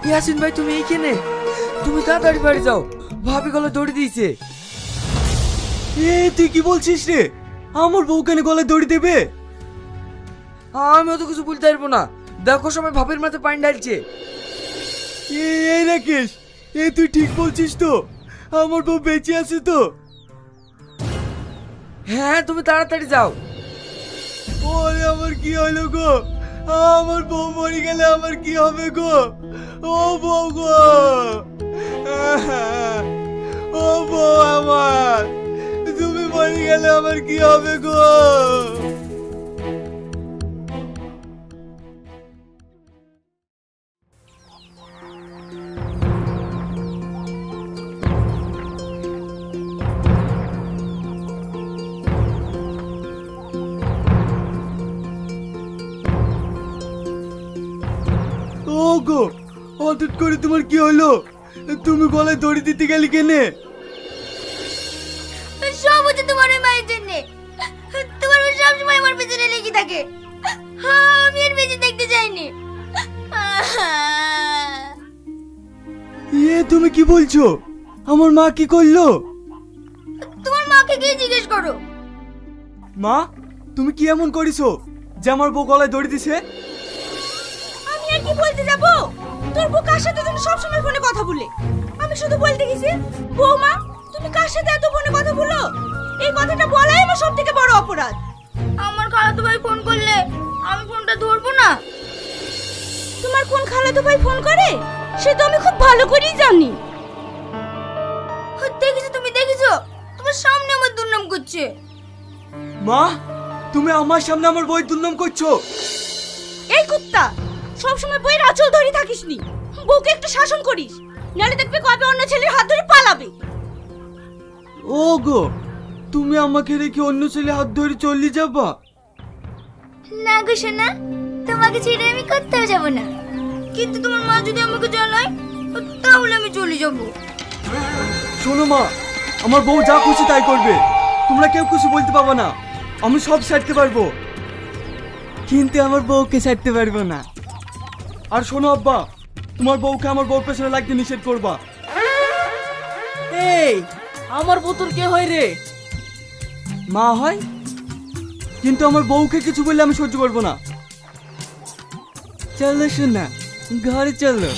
ইয়াসিন ভাই তুমি এইখানে? তুমি তাড়াতাড়ি বাড়ি যাও, ভাবি গলা দড়ি দিয়েছে। তুই কি বলছিস রে? আমার বউ কেন গলায় দড়ি দেবে? আমি অত কিছু বলতে পারবো না, দেখো সবাই ভাবির মাথায় পানি ঢালছে। এই রাকেশ, তুই ঠিক বলছিস তো? আমার বউ বেঁচে আছে তো? হ্যাঁ তুমি তাড়াতাড়ি যাও। ওরে আমার কি হলো গো? আমার বউ মরে গেলে আমার কি হবে গো? ও বউ গো, ও বউ আমার, তুমি মরে গেলে আমার কি হবে গো? ও গো, হঠাৎ করে তোমার কি হলো? তুমি গলায় দড়ি দিতে গেলি কেনে? সব হচ্ছে তোমার ওই মায়ের জন্য। তোমার ওই সবসময় আমার পেছনে লেগে থাকে। আমি আর বেঁচে দেখতে চাইনি। তুমি কি বলছো? আমার মা কি করলো? তোমার মাকে গিয়ে জিজ্ঞেস করো। মা, তুমি কি এমন করিছো যে আমার বউ গলায় দড়ি দিছে? আমি আর কি বলতে যাব? তোর বউ কার সাথে যেন সব সময় ফোনে কথা বলে। আমি শুধু বলতে গেছি, বৌমা তুমি কার সাথে এত ফোনে কথা বলো? এই কথাটা বলাই আমার সবথেকে বড় অপরাধ। আমার খালাতো ভাই ফোন করলে আমি ফোনটা ধরবো না। তোমার কোন খালাতো ভাই ফোন করে সে তো আমি খুব ভালো করেই জানি। দেখেছো তুমি, দেখেছো তোমার সামনে আমার দুর্নাম করছে। মা, তুমি আমার সামনে আমার বউয়ের দুর্নাম করছো? এই কুত্তা, সব সময় বইয়ের আঁচল ধরে থাকিস নি। বউকে একটু শাসন করিস, নালে দেখবে কবে অন্য ছেলের হাত ধরে পালাবে। ও গো, তুমি আমাকে রেখে অন্য ছেলে হাত ধরে চলে যাবা? না গো সোনা, তোমাকে ছেড়ে আমি কোথাও যাব না। কিন্তু তোমার মা যদি আমাকে জানায় তাহলে আমি চলে যাব। শোনো মা, আমার বউ যা খুশি তাই করবে, তোমরা কেউ কিছু বলতে পারবে না। আমি সব ছাড়তে পারবো, কিন্তু আমার বউকে ছাড়তে পারবো না। আর শোনো আব্বা, তোমার বউকে আমার বউর পেছনে লাগতে নিষেধ করবা। এই আমার বোতল কে হয় রে? মা হয়, কিন্তু আমার বউকে কিছু বললে আমি সহ্য করবো না। চলো শোনা, ঘরে চলো।